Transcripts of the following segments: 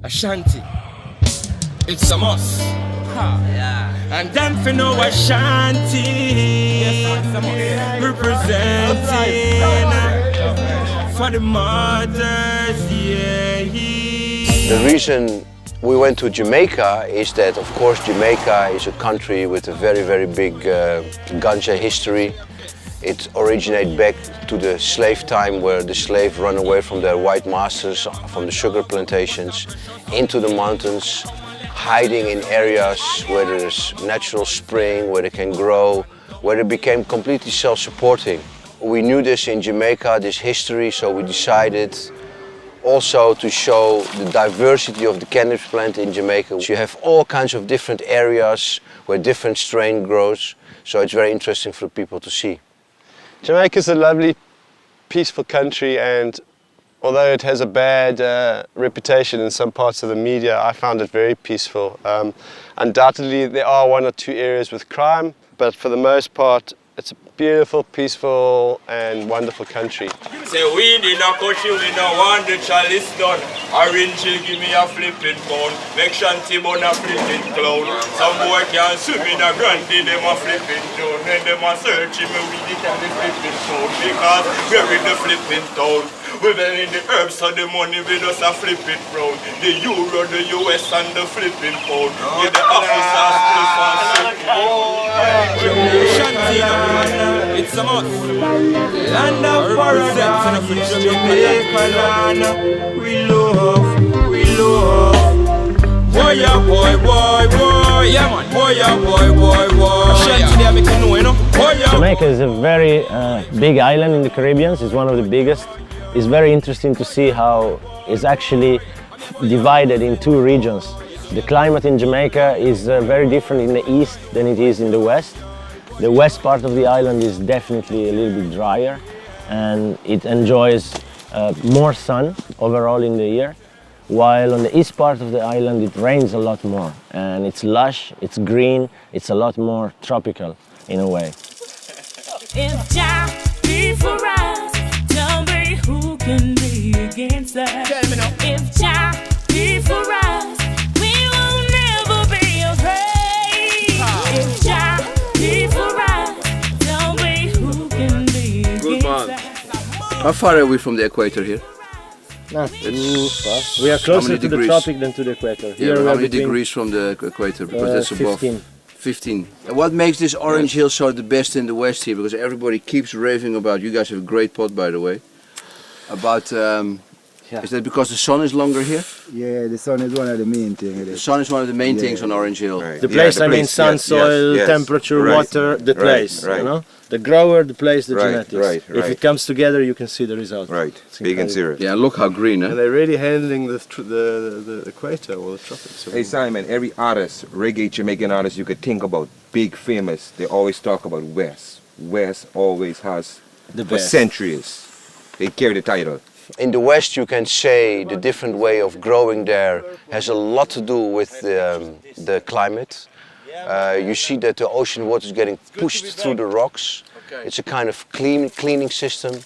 Ashanti, it's a must. Yeah. And them for no Ashanti, representing for the mothers, yeah. The reason we went to Jamaica is that, of course, Jamaica is a country with a very, very big ganja history. It originates back to the slave time, where the slaves run away from their white masters from the sugar plantations into the mountains, hiding in areas where there's natural spring, where they can grow, where they became completely self-supporting. We knew this in Jamaica, this history, so we decided also to show the diversity of the cannabis plant in Jamaica. You have all kinds of different areas where different strain grows, so it's very interesting for people to see. Jamaica is a lovely, peaceful country, and although it has a bad reputation in some parts of the media, I found it very peaceful. Undoubtedly, there are one or two areas with crime, but for the most part, it's a beautiful, peaceful, and wonderful country. Say we in a country, we don't want the chalice done. Orange will give me a flipping pound. Make Shanty bun a flipping clown. Some boy can swim in a grandy, them a flipping town. Then them a searching me with it and the flipping town. Because we're in the flipping town. We're in the herbs, so the money we just a flipping round. The euro, the US and the flipping pound. With the officers, cliff and Shanty, it's a must. Land of paradise, Jamaica land. We love. Boy, yeah, boy, yeah man. Boy, yeah, boy. Shanty, they make you know, you know. Jamaica is a very big island in the Caribbean. It's one of the biggest. It's very interesting to see how it's actually divided in two regions. The climate in Jamaica is very different in the east than it is in the west. The west part of the island is definitely a little bit drier, and it enjoys more sun overall in the year, while on the east part of the island it rains a lot more, and it's lush, it's green, it's a lot more tropical in a way. If Jah be for us, tell me who can be against us. If Jah be for us, we will never be afraid. If Jah be for us, tell me who can be against us. How far are we from the equator here? Not too far. We are closer to the tropic than to the equator. Here how many degrees from the equator? Because that's above 15. And what makes this Orange Hill so the best in the west here? Because everybody keeps raving about, you guys have a great pot by the way, about, is that because the sun is longer here? Yeah, the sun is one of the main things. The sun is one of the main things on Orange Hill. Right. The place, I mean sun, soil, temperature, water, the place, you know? The grower, the place, the genetics. If it comes together, you can see the result. Right, big and serious. Yeah, look how green, huh? And they're really handling the equator or the tropics. Hey Simon, every artist, reggae Jamaican artist you could think about, big, famous, they always talk about West. West always has, for centuries, they carry the title. In the west you can say the different way of growing there has a lot to do with the climate. You see that the ocean water is getting pushed through the rocks. It's a kind of cleaning system,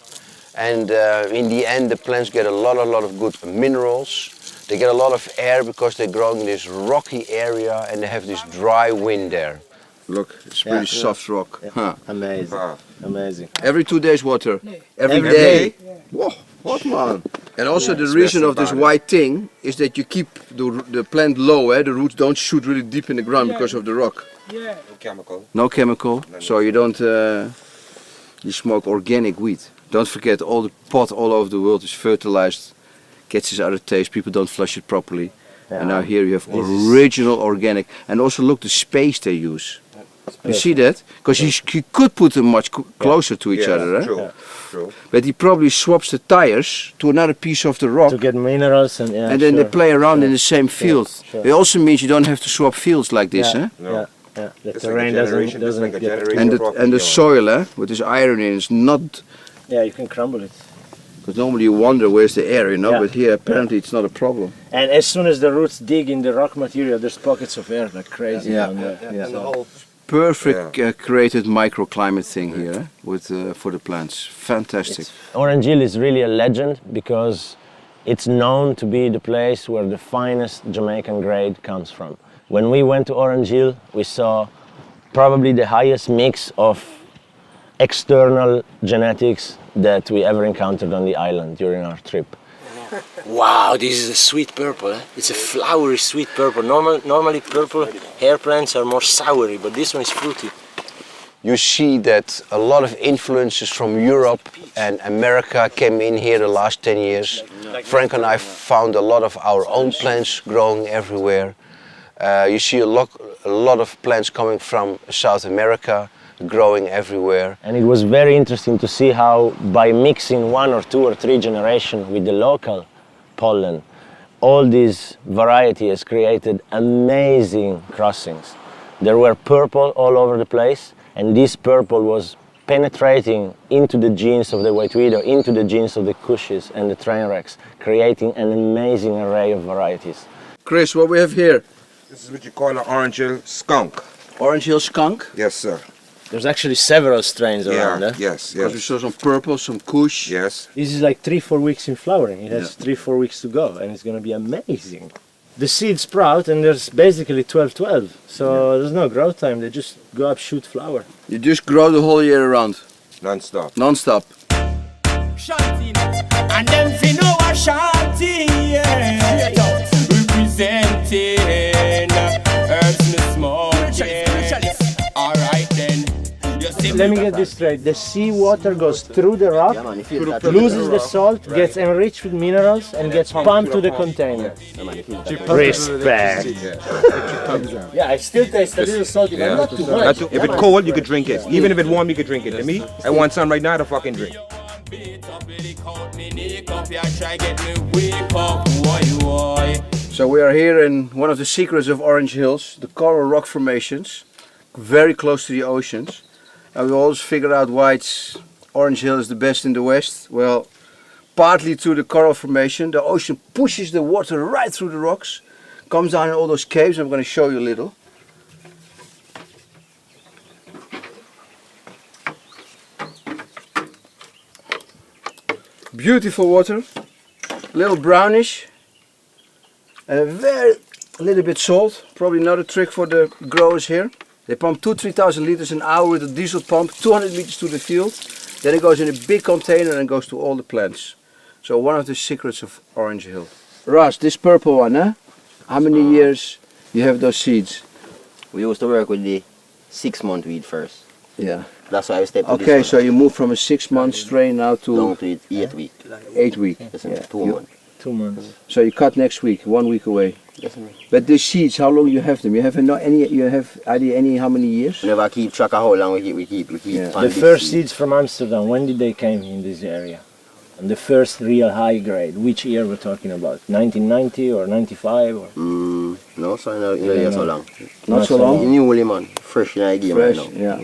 and in the end the plants get a lot of good minerals. They get a lot of air because they're growing in this rocky area and they have this dry wind there. Look, it's pretty soft rock. Yeah. Huh. Amazing, amazing. Every 2 days water? Every day? Whoa, what man? And also the reason of this white thing is that you keep the plant low, the roots don't shoot really deep in the ground because of the rock. No chemical. No chemical, so you don't, you smoke organic weed. Don't forget, all the pot all over the world is fertilized, gets this other taste, people don't flush it properly. And now here you have original organic, and also look the space they use. You see that? Because you could put them much closer to each other, eh? True. But he probably swaps the tires to another piece of the rock. To get minerals and and then they play around in the same field. It also means you don't have to swap fields like this, eh? No. The terrain doesn't get... And the soil, with this iron in, is not... Yeah, you can crumble it. Because normally you wonder where's the air, you know, but here apparently it's not a problem. And as soon as the roots dig in the rock material, there's pockets of air like crazy. Perfect created microclimate thing here with for the plants. Fantastic. Orange Hill is really a legend because It's known to be the place where the finest Jamaican grade comes from. When we went to Orange Hill, we saw probably the highest mix of external genetics that we ever encountered on the island during our trip. Wow, this is a sweet purple. It's a flowery sweet purple. Normally purple hair plants are more soury, but this one is fruity. You see that a lot of influences from Europe and America came in here the last 10 years. Frank and I found a lot of our own plants growing everywhere. You see a lot of plants coming from South America, growing everywhere. And it was very interesting to see how by mixing 1 or 2 or 3 generations with the local pollen, all these variety has created amazing crossings. There were purple all over the place, and this purple was penetrating into the genes of the white widow, into the genes of the cushes and the trainwrecks, creating an amazing array of varieties. Chris, what we have here? This is what you call an Orange Hill skunk. Orange Hill skunk? Yes, sir. There's actually several strains around. Yes, Because we saw some purple, some kush. Yes. This is like 3-4 weeks in flowering. It has 3-4 weeks to go, and it's going to be amazing. The seeds sprout, and there's basically 12-12, so there's no growth time. They just go up, shoot flower. You just grow the whole year around? Non-stop. Non-stop. And them fi know a Shanti, yeah. Representing herbs in the smoke. Alright then. Let me get this straight. The seawater goes through the rock, loses the salt, gets enriched with minerals, and gets pumped to the container. Respect. Yeah, I still taste a little salty, but not too much. If it's cold, you could drink it. Even if it's warm, you could drink it. To me, I want some right now to fucking drink. So we are here in one of the secrets of Orange Hills, the coral rock formations, very close to the oceans. And we always figured out why Orange Hill is the best in the West. Well, partly through the coral formation, the ocean pushes the water right through the rocks, comes down in all those caves. I'm going to show you a little. Beautiful water, a little brownish, and a little bit salt. Probably another trick for the growers here. They pump 2,000–3,000 liters an hour with a diesel pump, 200 meters to the field. Then it goes in a big container and goes to all the plants. So one of the secrets of Orange Hill. Ross, this purple one, huh? How many years you have those seeds? We used to work with the 6-month weed first. Yeah. That's why I stepped to Okay, this so you move from a 6-month strain now to down to 8 week. 8 week. Yes, Yeah. 2 months. 2 months. So you cut next week, 1 week away. Yes, sir. But these seeds, how long you have them? You have any how many years? We never keep track of how long we keep. Yeah. on The this first seed. seeds from Amsterdam, when did they came in this area? And the first real high grade, which year we're talking about? 1990 or 95? Or? No, so no, yeah, so long. Not so long? Newly, man. Fresh in the game Fresh, right now. yeah.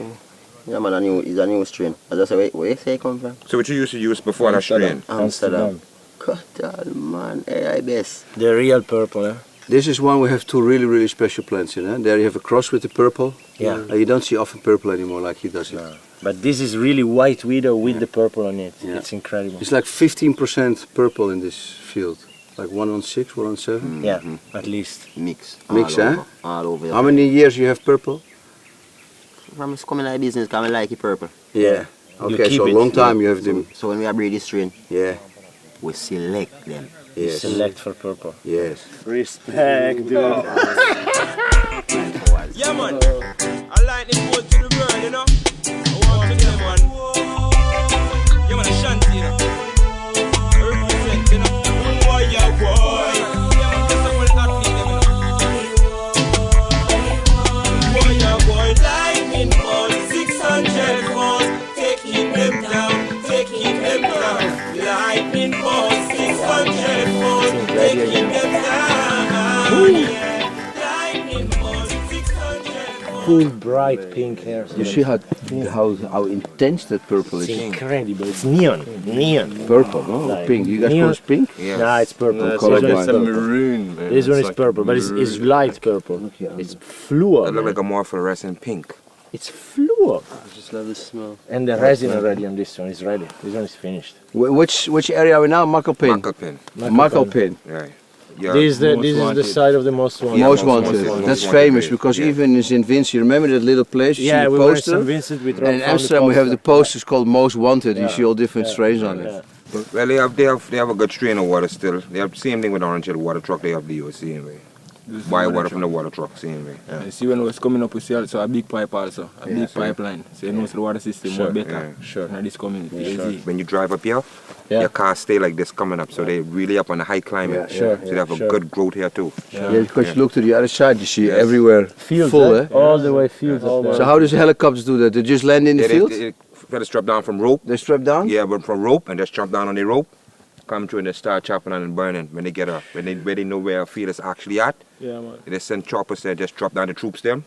Yeah, man, it's a new strain. As I say, where you say it come from? So what you used to use before that strain? Amsterdam. God, man, hey, I best. The real purple, eh? This is one we have two really special plants in. There you have a cross with the purple. Yeah. You don't see often purple anymore like he does it. No. But this is really white widow with the purple on it. Yeah. It's incredible. It's like 15% purple in this field. Like 1 on 6, 1 on 7. Yeah, at least. Mix. Mix, all eh? over, all over. How many years you have purple? From coming out of business, because I like it purple. Yeah. Okay, keep so a it. long time you have them. So when we breed this strain, Yeah. we select them. Yes. Select for purple. Yes. Respect, dude. Yeah, man. I like the boat to the world, you know. I want to them, man. Yeah, man, Ashanti, you know. Represent, you know. Boy, yeah, boy. Yeah, man, that's the whole athlete, them, you know. Boy, yeah, boy. Lightning ball, 600 volts. Taking them down, taking them down. Lightning ball, 600 volts. Taking them down. Yeah. Lightning ball, 600 volts. Full bright pink hair. You see how intense that purple It's is? incredible. It's neon. Neon. Purple, no? Like Pink. You guys neon- call it pink? Yes. Nah, it's purple. It's like This one is purple. maroon, man. This one is purple, but it's light purple. It's Okay. fluid. It look like a more fluorescent pink. It's flew up. I just love the smell. And the resin already on this one is ready. This one is finished. Which area are we now? Makopin. Makopin. Right. This is the side of the most wanted. Most wanted. That's famous because even in St. Vincent, you remember that little place? You see the we were in poster? St. Vincent. And in Amsterdam, we have the posters called Most Wanted. You see all different strains on it. Well, they have a good strain of water still. They have the same thing with Orange Hill water truck. They have the same way. Buy water from the water truck, same way. You see when it was coming up, we see also a big pipe also, a big pipeline. So you know the water system more better in this community. When you drive up here, your cars stay like this coming up, so they really up on the high climate. So they have a good growth here too. Yeah, because you look to the other side, you see everywhere fields, full, eh? All the way fields. So how does the helicopters do that? They just land in the field? They strap down from rope. They strap down? Yeah, but from rope and just jump down on the rope. Come through and they start chopping and burning when they get up. When they know where a field is actually at, they send choppers there, just chop down the troops them,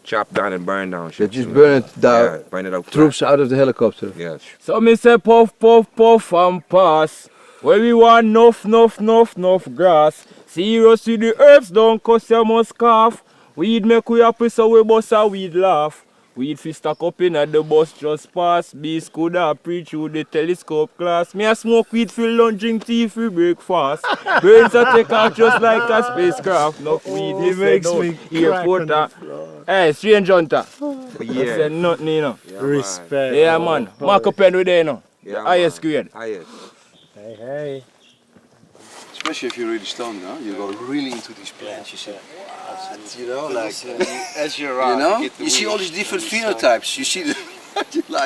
chop down and burn down. They just burn it down, burn it out troops out of the helicopter. Yes. So me say puff, puff, puff and pass. When we want enough grass. Serious with the herbs, don't cause you must cough. Weed make we happy so we bust a weed laugh. We'd fi stack up in at the bus just pass. Beast could have preach through the telescope class. Me a smoke weed for lunch, drink tea for breakfast. Brains a take off just like a spacecraft. No weed, he makes me airport. Hey, strange hunter. Yeah. Said nothing, you know. Respect. Yeah, man. Mark up pen with there, you know. Yeah, Highest grade. Highest. Hey. Especially if you're really stoned, huh? You go really into these plants. You say, what? You know, like As you're you know, you see all these different phenotypes. You see the.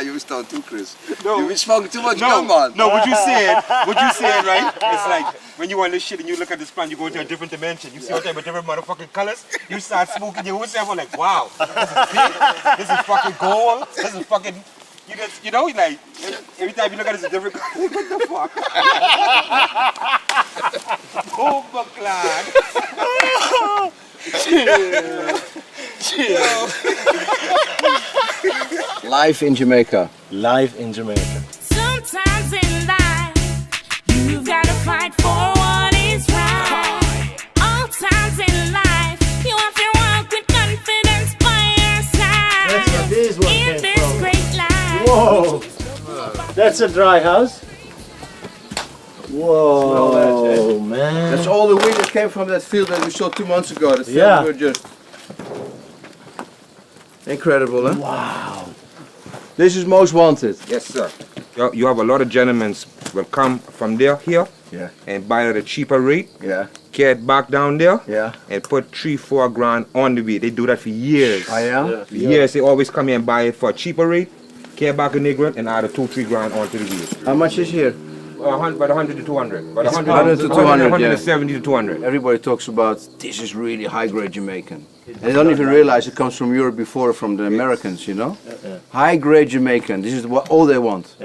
You stoned too, Chris. No. You've been smoking too much gum, man. No, what you saying, right? It's like when you on this shit and you look at this plant, you go into a different dimension. You see all type of different motherfucking colors. You start smoking your yourself like, wow, this is pink, this is fucking gold, this is fucking. You just, you know, like every time you look at it, it's a different color. What the fuck? Oh my God. Live in Jamaica. Live in Jamaica. Sometimes in life, you've got to fight for what is right. All times in life, you have to walk with confidence by your side. That's what this one in came this from. great life. Whoa! That's a dry house. Whoa, man. That's all the weed that came from that field that we saw 2 months ago. The field we were just incredible, huh? Wow. This is Most Wanted. Yes, sir. You have a lot of gentlemen will come from there here and buy it at a cheaper rate. Get back down there and put 3-4 grand on the weed. They do that for years. Oh, yeah? For years, they always come here and buy it for a cheaper rate. Get back a nigger and add a 2-3 grand onto the weed. How much is here? About 100 to 200. About 100 to 200, 170 to 200. Everybody talks about this is really high-grade Jamaican. And they don't even realize it comes from Europe before from the Americans, you know? High-grade Jamaican, this is what all they want.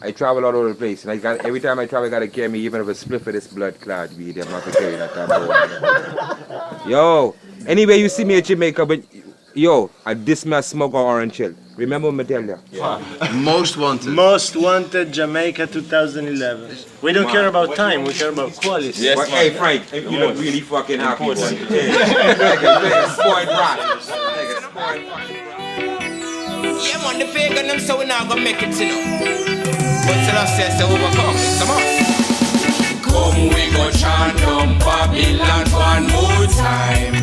I travel all over the place, and every time I travel, I gotta carry me even if a split of this blood clot weed. I'm not gonna carry that time. Yo, anyway, you see me in Jamaica, but yo, I dismiss smoke on Orange Hill. Remember what I tell you? Most Wanted. Most Wanted Jamaica 2011. We don't care about time, we care about quality. Yes, but, hey Frank, you look really fucking happy. Spoiled rat. Yeah, man, the pagan them so we not gonna make it, you know. But still I say, so overcome. Come on. Come, we go chant on Babylon one more time.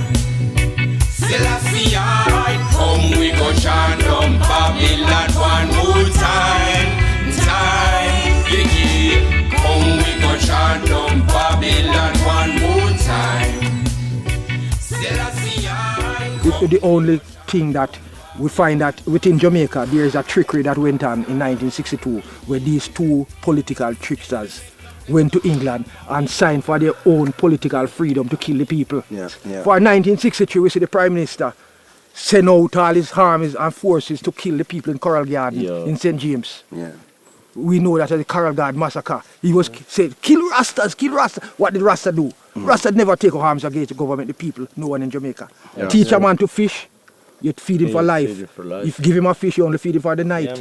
Still I see alright. Come, we go chant on Babylon one more time. Yeah. Come, we go chant on Babylon one more time. Still I see alright. This is the only thing that we find that within Jamaica there is a trickery that went on in 1962 where these two political tricksters went to England and signed for their own political freedom to kill the people. For 1963 we see the Prime Minister send out all his armies and forces to kill the people in Coral Garden in St. James. We know that at the Coral Garden massacre he was said, kill Rastas, kill Rastas. What did Rasta do? Rasta never take arms against the government, the people, no one in Jamaica. Teach a man to fish, you feed him for life. If you give him a fish, you only feed him for the night.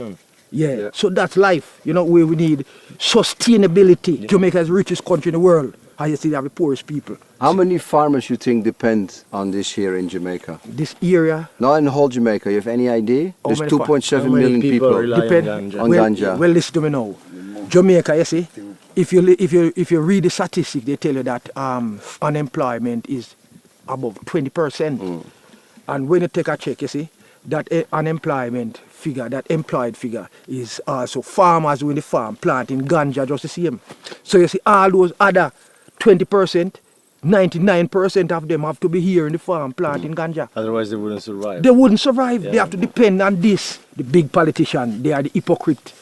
So that's life. You know, where we need sustainability. Jamaica is the richest country in the world. And you see they have the poorest people. How many farmers you think depend on this here in Jamaica? This area? No, in the whole Jamaica. You have any idea? There's 2.7 million people on ganja. Well, listen to me now. Jamaica, you see, if you read the statistics, they tell you that unemployment is above 20%. And when you take a check, you see, that unemployment figure, that employed figure is also farmers who in the farm planting ganja just the same. So you see all those other 20%, 99% of them have to be here in the farm planting ganja. Otherwise they wouldn't survive. They wouldn't survive. Yeah. They have to depend on this. The big politician, they are the hypocrite.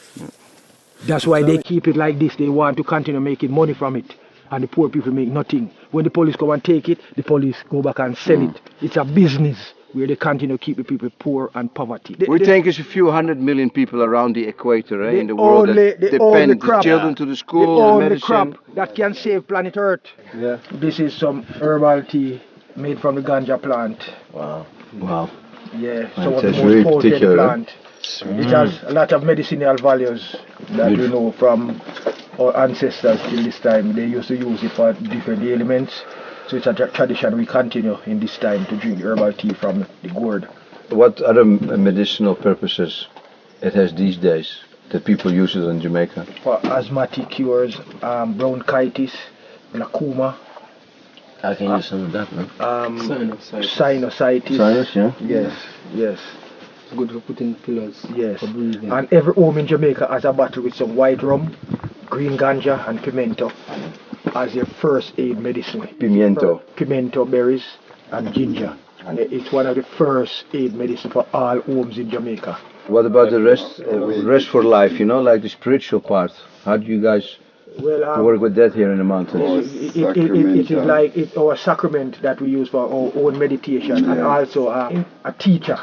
That's why they keep it like this. They want to continue making money from it. And the poor people make nothing. When the police come and take it, the police go back and sell it. It's a business where they continue to keep the people poor and poverty. We think it's a few 100 million people around the equator in the world that depend the children to the school, they the own medicine. the crop that can save planet Earth. Yeah. This is some herbal tea made from the ganja plant. Wow. Wow. Yeah, And some of the it's most really potent particular, plant. It has a lot of medicinal values that we know from our ancestors till this time. They used to use it for different ailments. So it's a tradition we continue in this time to drink herbal tea from the gourd. What other medicinal purposes it has these days that people use it in Jamaica? For asthmatic cures, bronchitis, glaucoma. I can use some of that, man. Sinusitis. Sinus, yeah? Yes, yes. It's good for putting pillows. Yes. For breathing. And every home in Jamaica has a bottle with some white rum, green ganja and pimento as your first aid medicine. Pimiento. Pimento berries and ginger. And it's one of the first aid medicine for all homes in Jamaica. What about the rest for life, you know, like the spiritual part? How do you guys work with that here in the mountains? It is like our sacrament that we use for our own meditation, and also a teacher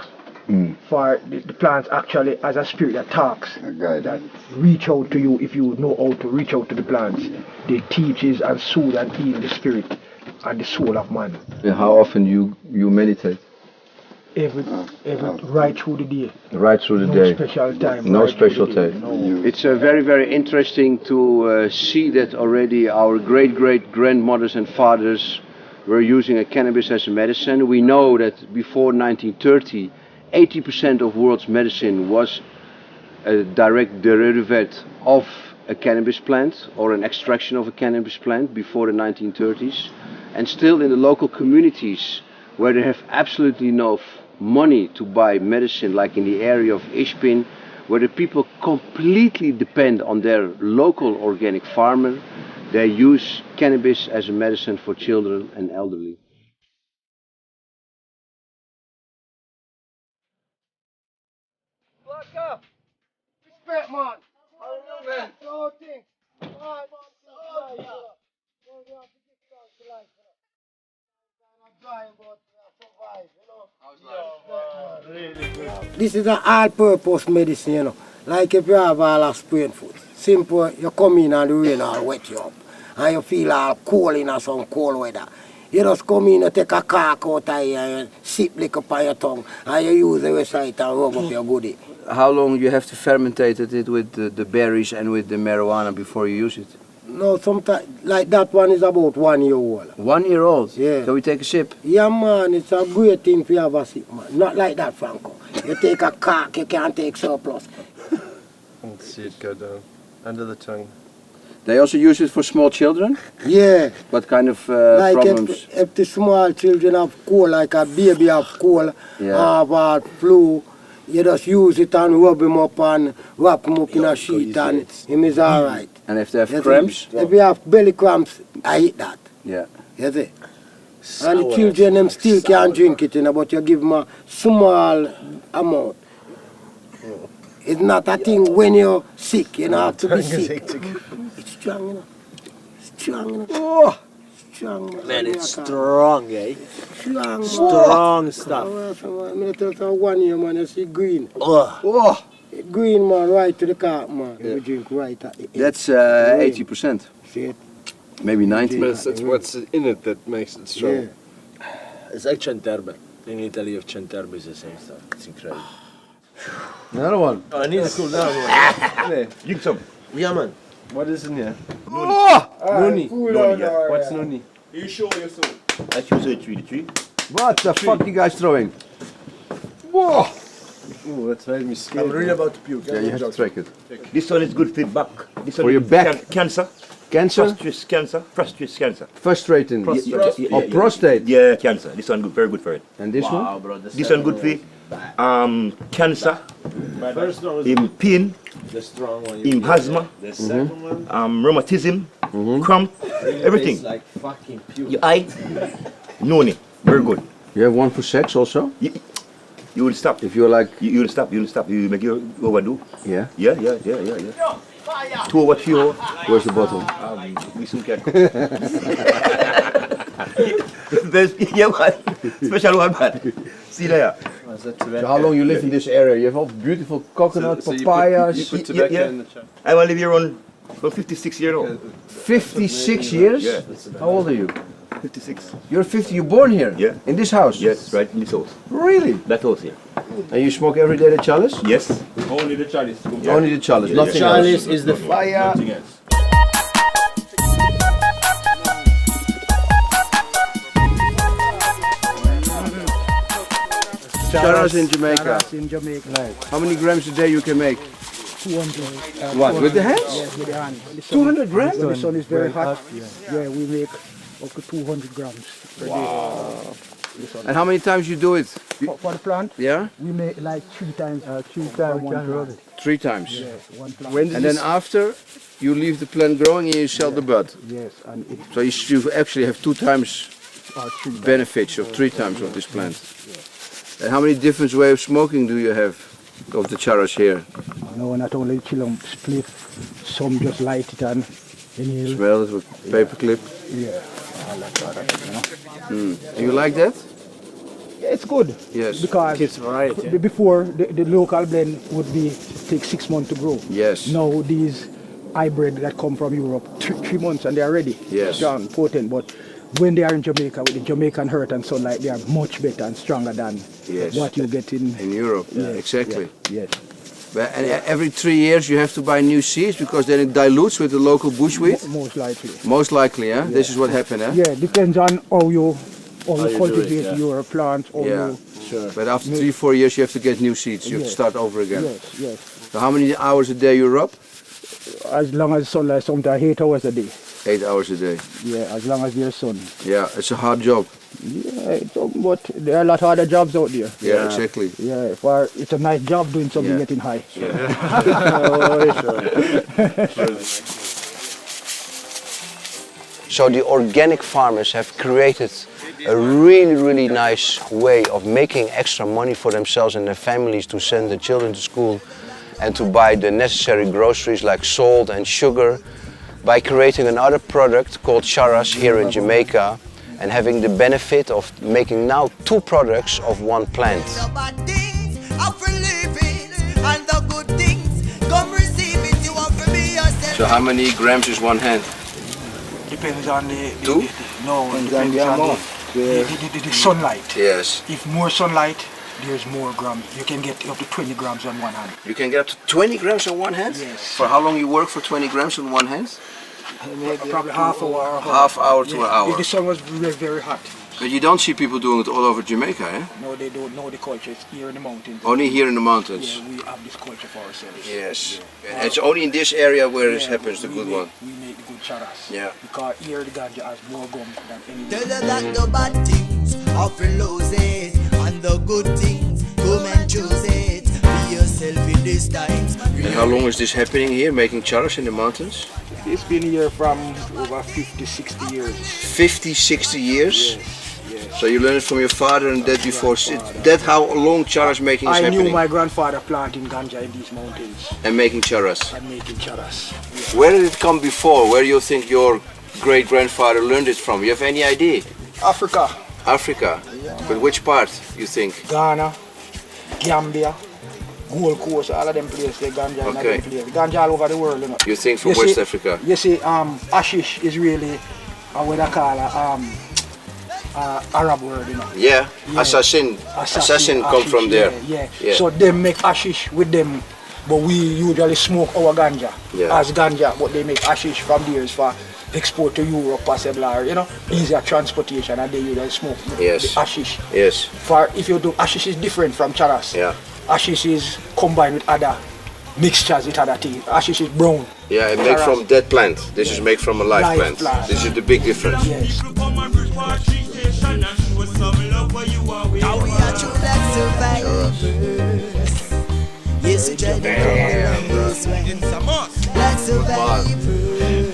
for the plants actually as a spirit that talks, that reach out to you if you know how to reach out to the plants. They teaches and soothe and heal the spirit and the soul of man. And how often you meditate? Every right through the day. Right through the No day. special time. No right special through the day. time. No. It's very, very interesting to see that already our great-great-grandmothers and fathers were using cannabis as a medicine. We know that before 1930, 80% of world's medicine was a direct derivative of a cannabis plant or an extraction of a cannabis plant before the 1930s. And still in the local communities where they have absolutely no money to buy medicine, like in the area of Ishpin, where the people completely depend on their local organic farmer, they use cannabis as a medicine for children and elderly. Respect, man. This is an all-purpose medicine, you know. Like if you have all a sprained foot. Simple, you come in and the rain all wet you up. And you feel all cold in some cold weather. You just come in and take a cork out of here and sip lick up on your tongue. And you use the rest of it and rub up your goodie. How long you have to fermentate it with the berries and with the marijuana before you use it? No, sometimes, like that one is about 1 year old. 1 year old? Yeah. Can we take a sip? Yeah, man, it's a great thing for you have a sip, man. Not like that, Franco. You take a cork, you can't take surplus. Let's see it go down, under the tongue. They also use it for small children? Yeah. What kind of like problems? If the small children have cold, like a baby have cold, have flu, you just use it and rub him up and wrap him up in a sheet and him is alright. And if they have cramps? If you have belly cramps, I eat that. Yeah. You see? And the children them still can't drink it, you know, but you give them a small amount. It's not a thing when you're sick, you know, have to be sick. It's strong, you know. Strong, you know. Oh. Strong, man. Man, it's strong, eh? Strong, Strong stuff. I'm going to tell you 1 year, man, you see green. Oh. Green, man, right to the carp, man. Yeah. We drink right at the end. That's 80%. See it? Maybe 90. It's what's in it that makes it strong. Yeah. It's like Centerbe. In Italy, of Centerbe is the same stuff. It's incredible. Another one. Oh, I need to cool down. There. Yeah, man. What is in here? Oh! Nuni. What's Nuni? You show you so. I choose a tree. What the fuck you guys throwing? Whoa! Oh, that's made me scared. I'm really about to puke. Yeah, you have to track it. This one is good for back. This one For your is back? Cancer. Cancer? Prostate cancer. Prostate cancer. Frustrating. Prostate. Or prostate? Yeah, cancer. This one good, very good for it. And this one? This one good for cancer. First one was In pain. the strong one. In asthma. The second one, rheumatism. Cramp. Everything. tastes like fucking puke. Your eye. Noni. Very good. You have one for sex also? You will stop. If you're like... You will stop. You will stop. You make you overdo. Yeah? Yeah. 2 over 3 over. Where's the bottle? We soon can. There's one. Special one, man. See there. So how long you live in this area? You have all beautiful coconut, papayas. You put tobacco in the chart. I will live here on 56 years old. 56 years? Yeah. How old are you? 56. You're 50, you're born here? Yeah. In this house? Yes, right in this house. Really? That house here. And you smoke every day the chalice? Yes. Only the chalice. Yeah. Only the chalice, Yeah, nothing yeah. else? Chalice is the fire. Nothing else. Charas in Jamaica. Charas in Jamaica. How many grams a day you can make? 200. What, with the hands? Yes, with the hand. 200 grams? When the sun is very hot, yeah, we make up to 200 grams per Wow. And how many times you do it? For the plant, Yeah? we make like 3 times, 1 plant. 3 times. Yes, 1 plant. And then after, you leave the plant growing and you sell the bud. Yes, and it, So you actually have 2 times or 3 benefits of 3 times of this plant. And how many different ways of smoking do you have of the charas here? No, not only chill split, some just light it and inhale. Smell it with paperclip. Yeah, all that, you know. Do you like that? Yeah, it's good. Yes. Because before the local blend would be take 6 months to grow. Yes. Now these hybrid that come from Europe, 3 months and they are ready. Yes. Strong, potent, but when they are in Jamaica with the Jamaican earth and sunlight, they are much better and stronger than what you get in Europe. Yes, Exactly. Yes. But, and every 3 years you have to buy new seeds because then it dilutes with the local bushwheat? Most likely. Most likely, yeah? This is what happened, eh? Yeah, depends on how you you cultivate your plants. How Yeah. you But after 3-4 years you have to get new seeds. You have to Yes. start over again. Yes, yes. So how many hours a day you rub? As long as sunlight, sometimes 8 hours a day. 8 hours a day. Yeah, as long as there's sun. Yeah, it's a hard job. Yeah, but there are a lot of other jobs out there. Yeah, exactly. Yeah, for it's a nice job doing something getting high. So the organic farmers have created a really nice way of making extra money for themselves and their families to send the children to school and to buy the necessary groceries like salt and sugar by creating another product called charas here in Jamaica and having the benefit of making now 2 products of 1 plant. So how many grams is 1 hand? Depends on the... 2? No, it depends on the sunlight. Yes. If more sunlight, there's more grams. You can get up to 20 grams on 1 hand. You can get up to 20 grams on 1 hand? Yes. For how long you work for 20 grams on 1 hand? Probably half hour. Half hour to an hour. If the sun was very, very hot. But you don't see people doing it all over Jamaica, eh? No, they don't know the culture. It's here in the mountains. Only here in the mountains. Yeah, we have this culture for ourselves. Yes. And it's only in this area where it happens, the good one. We make the good charas. Yeah. Because here the ganja has more gum than anywhere. Tell her that the bad things often lose it, and the good things come and choose it. Be yourself in these times. And how long is this happening here, making charas in the mountains? It's been here from over 50, 60 years. 50, 60 years? Yes. So you learned it from your father and that before. That's how long charas making is I happening? knew my grandfather planting ganja in these mountains. And making charas? And making charas. Yeah. Where did it come before? Where do you think your great-grandfather learned it from? You have any idea? Africa. Africa? Yeah. But which part, you think? Ghana, Gambia, Gold Coast, all of them places, they ganja in them places. Ganja all over the world, you know. You think from West Africa? You see, hashish is really what I call Arab word, you know. Yeah, assassin come from there. Yeah. So they make hashish with them, but we usually smoke our ganja as ganja, but they make hashish from there for export to Europe possible, or easier transportation, and they use and smoke Yes. the hashish. Yes. For if you do hashish is different from charas. Yeah. Hashish is combined with other mixtures with other things. Hashish is brown. Yeah, and made from dead plant. This is made from a live Live plant. plant. This is the big difference. Yes. Yes, we try to like survivors.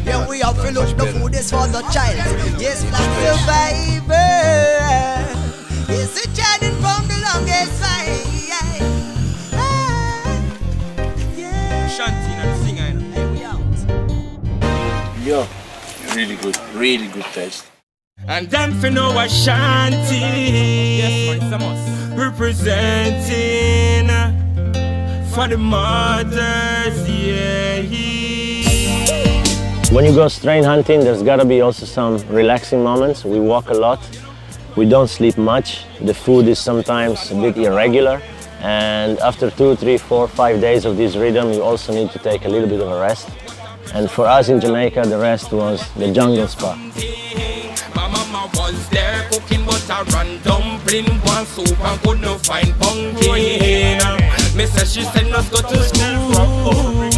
Yeah, we have to look the food is for the child. Yes, like survivors. Yes, we journeying from the longest fight. Shanty and singer. Hey, we out. Yo, really good taste. And them for know Ashanti. Yes, representing for the mothers, yeah. When you go strain hunting, there's gotta be also some relaxing moments. We walk a lot, we don't sleep much. The food is sometimes a bit irregular. And after 2, 3, 4, 5 days of this rhythm, you also need to take a little bit of a rest. And for us in Jamaica, the rest was the jungle spa. My mama was there cooking butter and dumpling, one soup and could not find pumpkin. Me said she said us go to school,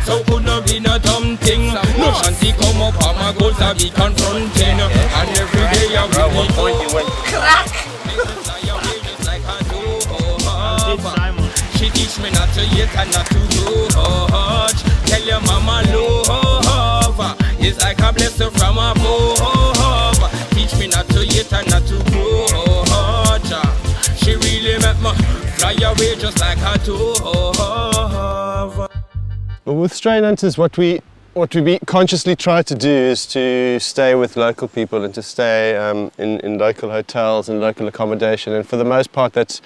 so could not be no dumb thing. No shanty come up and my goals are be confronting, and every day I will be crack. She teach me not to hate and not to judge. Tell your mama love is like a blessing from above. Teach me not to hate and not to grudge. She really make me fly away just like a dove. Well, with strain hunters, what we consciously try to do is to stay with local people and to stay in local hotels and local accommodation. And for the most part, that's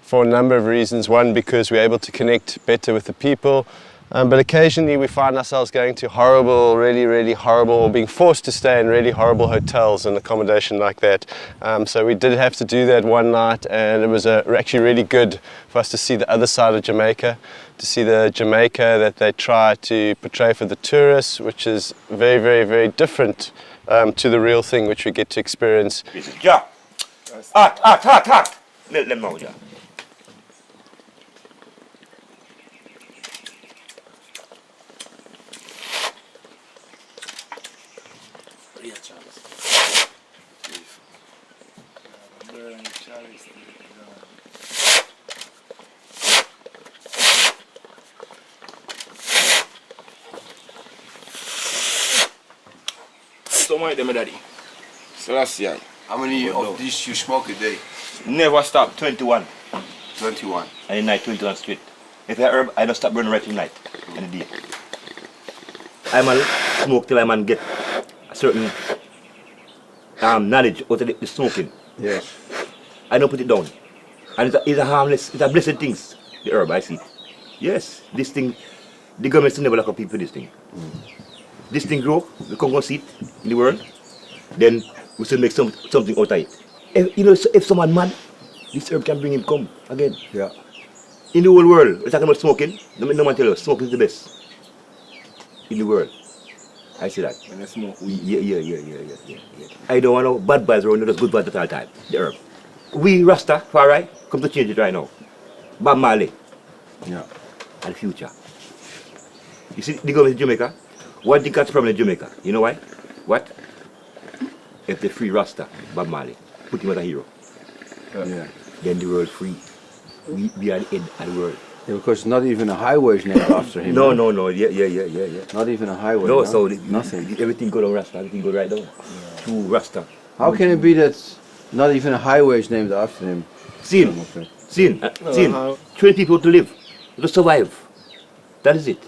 for a number of reasons. One, because we're able to connect better with the people. But occasionally we find ourselves going to horrible, really horrible, or being forced to stay in really horrible hotels and accommodation like that. So we did have to do that one night, and it was actually really good for us to see the other side of Jamaica, to see the Jamaica that they try to portray for the tourists, which is very different to the real thing which we get to experience. This is Jack. Hot. Let them know, Jack. So much them, daddy. So that's yeah. How many of these you smoke a day? Never stop. 21. 21. And in night 21 straight. If I herb, I don't stop burning right in night and the day. I man smoke till I man get a certain knowledge out of the smoking. Yes. I don't put it down. And it's a harmless, it's a blessed thing, the herb, I see. Yes, this thing, the government still never lock up people for this thing. This thing grow, we can go see it in the world, then we still make something out of it. If someone mad, this herb can bring him come again. Yeah. In the whole world, we're talking about smoking, no man tell us, smoking is the best in the world. I see that. When I smoke Yeah. I don't want no bad vibes around, just good vibes at all time, the herb. We Rasta, far right, come to change it right now. Bob Marley. Yeah. And the future. You see the government in Jamaica? What they got the problem in Jamaica? You know why? What? If they free Rasta, Bob Marley, put him as a hero. Yeah. Then the world free. We are the end of the world. Yeah, because not even a highway is named after him. No. Yeah. Not even a highway. No, so nothing. Everything go down Rasta, everything go right down. To Rasta. How can it be that not even a highway is named after him? Seen. 20 people to live, to survive. That is it.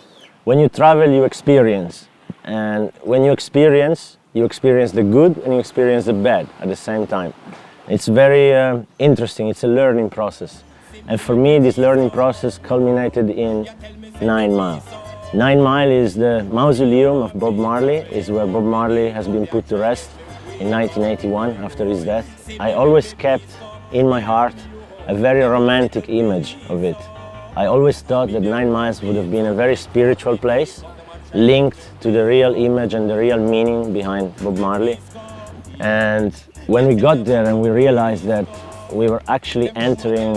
When you travel, you experience. And when you experience the good and you experience the bad at the same time. It's very interesting, it's a learning process. And for me, this learning process culminated in 9 Mile. 9 Mile is the mausoleum of Bob Marley, is where Bob Marley has been put to rest in 1981 after his death. I always kept in my heart a very romantic image of it. I always thought that 9 Miles would have been a very spiritual place, linked to the real image and the real meaning behind Bob Marley. And when we got there and we realized that we were actually entering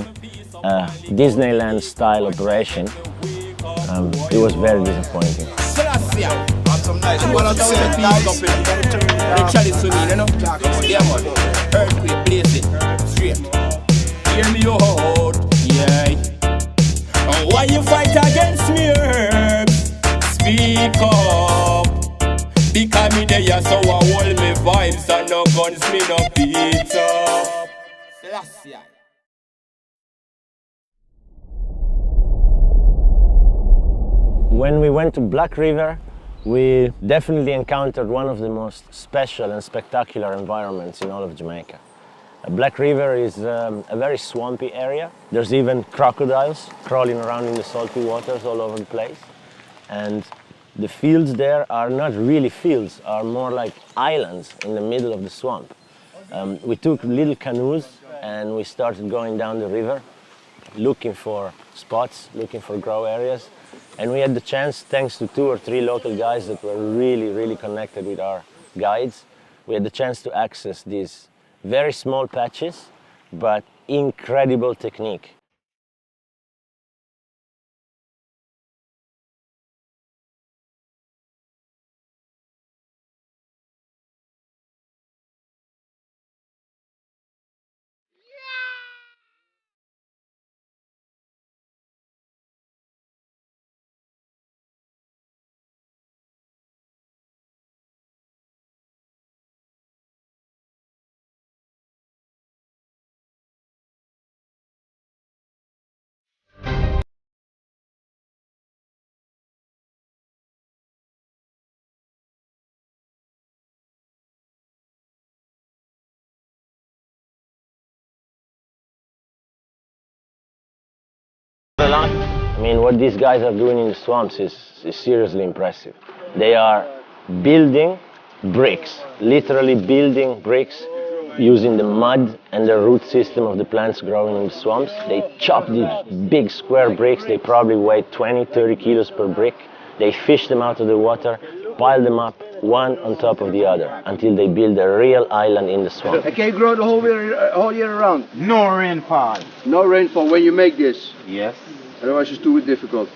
a Disneyland style operation, it was very disappointing. Why you fight against me, herbs? Speak up. Because me there, so I hold me vibes and no guns, me no pizza. When we went to Black River, we definitely encountered one of the most special and spectacular environments in all of Jamaica. Black River is a very swampy area. There's even crocodiles crawling around in the salty waters all over the place. And the fields there are not really fields, are more like islands in the middle of the swamp. We took little canoes and we started going down the river, looking for spots, looking for grow areas. And we had the chance, thanks to 2 or 3 local guys that were really connected with our guides, we had the chance to access these very small patches, but incredible technique. I mean, what these guys are doing in the swamps is seriously impressive. They are building bricks, literally building bricks using the mud and the root system of the plants growing in the swamps. They chop these big square bricks. They probably weigh 20, 30 kilos per brick. They fish them out of the water, pile them up one on top of the other until they build a real island in the swamp. Can you grow the whole year around? No rainfall. No rainfall when you make this? Yes. Otherwise it's too difficult.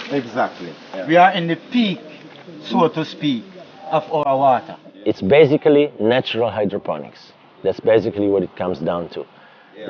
Exactly. Yeah. We are in the peak, so to speak, of our water. It's basically natural hydroponics. That's basically what it comes down to.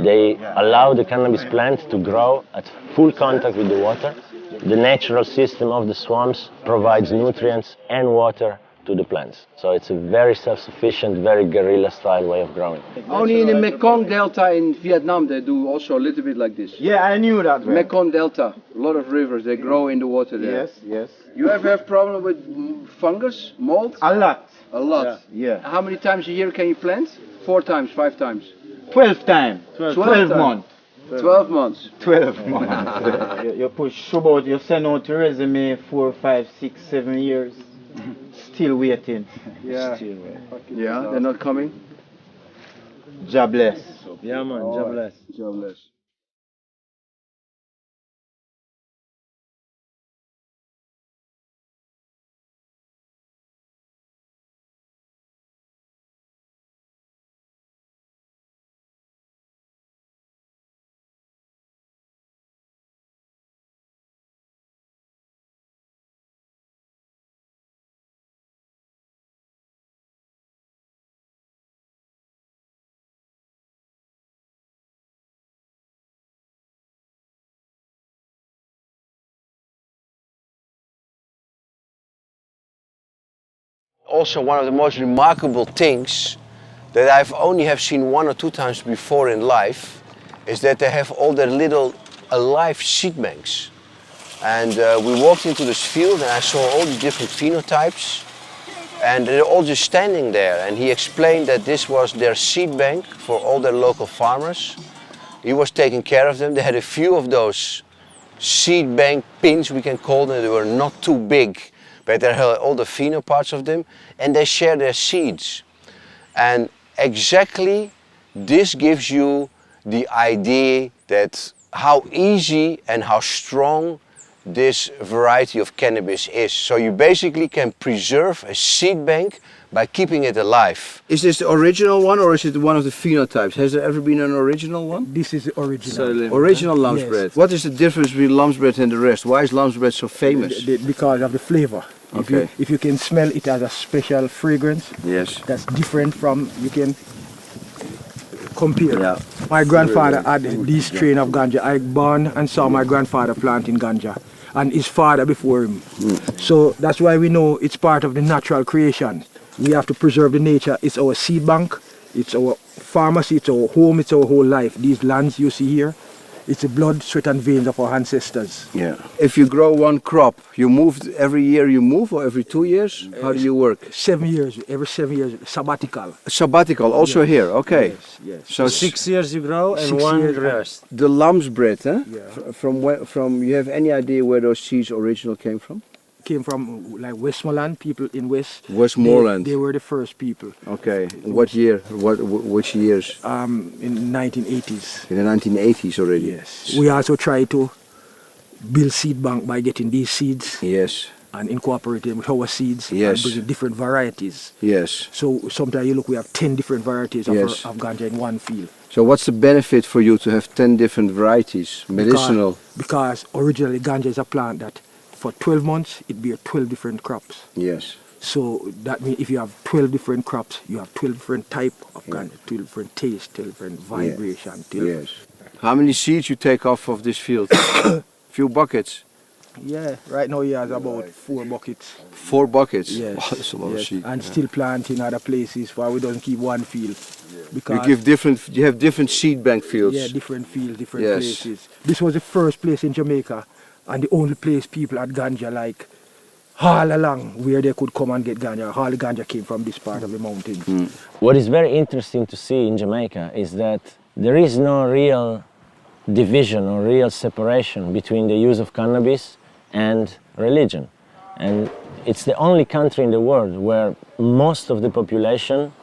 They allow the cannabis plant to grow at full contact with the water. The natural system of the swamps provides nutrients and water to the plants. So it's a very self-sufficient, very guerrilla-style way of growing. Only in the Mekong Delta in Vietnam they do also a little bit like this. Yeah, I knew that. Right? Mekong Delta, a lot of rivers, they grow in the water there. Yes, yes. You ever have problem with fungus, mold? A lot. A lot? Yeah. How many times a year can you plant? 4 times, 5 times? 12 times. 12 months. 12 months. 12 months. you push about, you send out your resume 4, 5, 6, 7 years. Still waiting. Yeah. Still waiting. Yeah, they're not coming? Jobless. Yeah, man, jobless. Jobless. Also, one of the most remarkable things that I've only have seen 1 or 2 times before in life is that they have all their little alive seed banks. And we walked into this field and I saw all the different phenotypes and they're all just standing there. And he explained that this was their seed bank for all their local farmers. He was taking care of them. They had a few of those seed bank pins, we can call them. They were not too big, but they had all the pheno parts of them, and they share their seeds. And exactly this gives you the idea that how easy and how strong this variety of cannabis is. So you basically can preserve a seed bank by keeping it alive. Is this the original one or is it one of the phenotypes? Has there ever been an original one? This is the original. Original lamb's bread. Yes. What is the difference between lamb's bread and the rest? Why is lamb's bread so famous? Because of the flavor. Okay. If you can smell it as a special fragrance, yes, that's different from, you can compare. Yeah. My grandfather had this strain of ganja. I born and saw my grandfather planting ganja and his father before him. So that's why we know it's part of the natural creation. We have to preserve the nature. It's our seed bank, it's our pharmacy, it's our home, it's our whole life. These lands you see here, it's the blood, sweat and veins of our ancestors. Yeah. If you grow one crop, you move every year you move or every 2 years? How do you work? 7 years, every 7 years, sabbatical. Sabbatical, also Yes. here, okay. Yes, yes. So 6 years you grow and 6 1 years. rest. the lamb's bread, huh? Yeah. From you have any idea where those seeds original came from? Came from like Westmoreland, people in West. Westmoreland. They were the first people. Okay. What year? Which years? In 1980s. In the 1980s already. Yes. We also try to build seed bank by getting these seeds. Yes. And incorporate them with our seeds. Yes. And bringing different varieties. Yes. So sometimes you look, we have 10 different varieties Yes. of ganja in one field. So what's the benefit for you to have 10 different varieties, medicinal? Because originally ganja is a plant that for 12 months it bears 12 different crops. Yes. So that means if you have 12 different crops, you have 12 different type of ganja, 12 different taste, 12 different vibration. 12. Yes. How many seeds you take off of this field? Few buckets. Yeah, right now he has about 4 buckets. 4 buckets? Yes. Wow, that's a lot of yes. seeds. And still planting other places for we don't keep one field. Because You have different seed bank fields. yeah, different fields, different Yes. places. This was the first place in Jamaica and the only place people had ganja like all along where they could come and get ganja. All the ganja came from this part of the mountains. What is very interesting to see in Jamaica is that there is no real division or real separation between the use of cannabis and religion. And it's the only country in the world where most of the population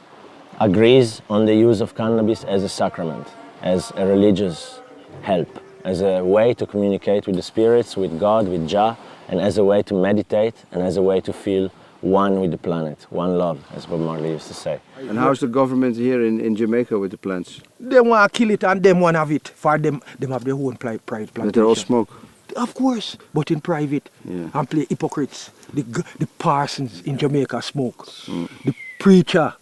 agrees on the use of cannabis as a sacrament, as a religious help, as a way to communicate with the spirits, with God, with Jah, and as a way to meditate and as a way to feel one with the planet, one love, as Bob Marley used to say. And how's the government here in Jamaica with the plants? They want to kill it and them want to have it. For them have their own private plantation. But they all smoke? Of course, but in private. Yeah. And play hypocrites. The parsons in Jamaica smoke. The preacher,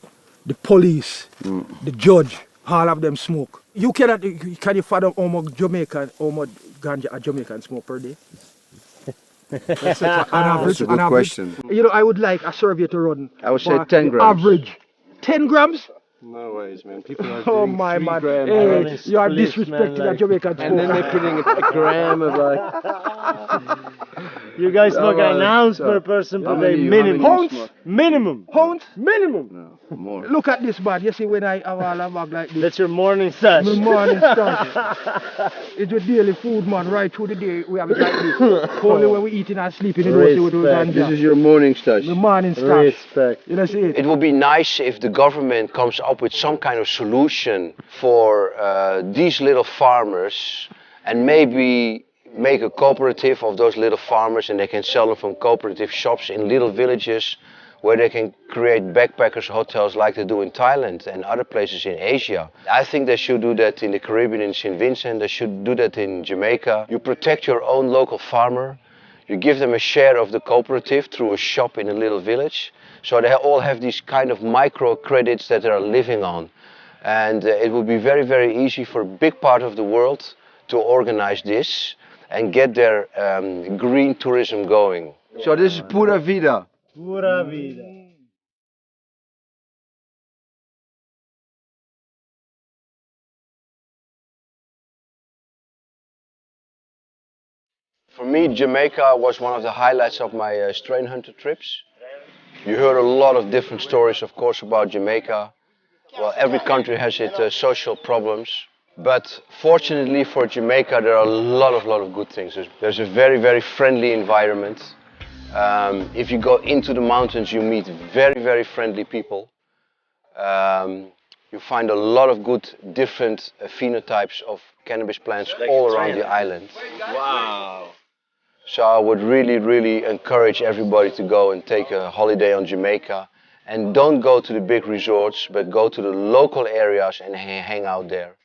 the police, the judge, all of them smoke. You can you fathom how much ganja a Jamaican smoke per day? That's That's a good question. You know, I would like a survey to run. I would say for 10 the grams. Average. 10 grams? No ways, man. People are Oh doing my 3 man. grams. Hey, you are disrespecting a Jamaican And then they're putting a gram of like... You guys smoke an ounce so per person how per many day, you- minimum. how many you smoke? Minimum. Pounds? Minimum. No, more. Look at this man. You see when I have all a bag like this. That's your morning stash. My morning stash. It's your daily food, man. Right through the day we have it like this. Only when we eating and sleeping, you know, see what we Respect. This is your morning stash. My morning stash. Respect. You know, see it. It would be nice if the government comes up with some kind of solution for these little farmers and maybe make a cooperative of those little farmers and they can sell them from cooperative shops in little villages where they can create backpackers hotels like they do in Thailand and other places in Asia. I think they should do that in the Caribbean, in St. Vincent, they should do that in Jamaica. You protect your own local farmer, you give them a share of the cooperative through a shop in a little village, so they all have these kind of micro credits that they are living on. And it would be very, very easy for a big part of the world to organize this and get their green tourism going. So this is pura vida. Pura vida. For me, Jamaica was one of the highlights of my strain hunter trips. You heard a lot of different stories, of course, about Jamaica. Well, every country has its social problems. But fortunately for Jamaica, there are a lot of good things. There's a very, very friendly environment. If you go into the mountains, you meet very, very friendly people. You find a lot of good different phenotypes of cannabis plants all around the island. Wow. So I would really, really encourage everybody to go and take a holiday on Jamaica. And don't go to the big resorts, but go to the local areas and hang out there.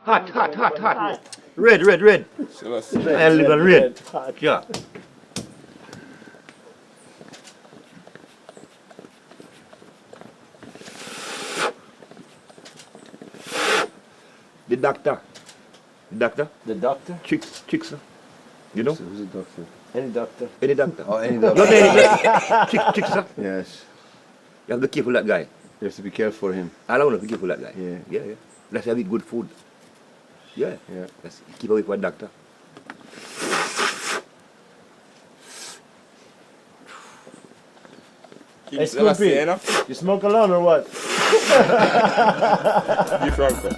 Hot, hot, hot, hot. Red, red, red. I live on red. Yeah. The doctor. The doctor? The doctor? Chicks. You know? So who's the doctor? Any doctor. Any doctor. Oh, any doctor. Not any Chicks. Yes. You have to be careful of that guy. You have to be careful for him. I don't want to be careful of that guy. Yeah. Yeah. Let's have eat good food. Yeah. Let's keep away from a doctor. Hey, Scoopy, you smoke alone or what? Be franco.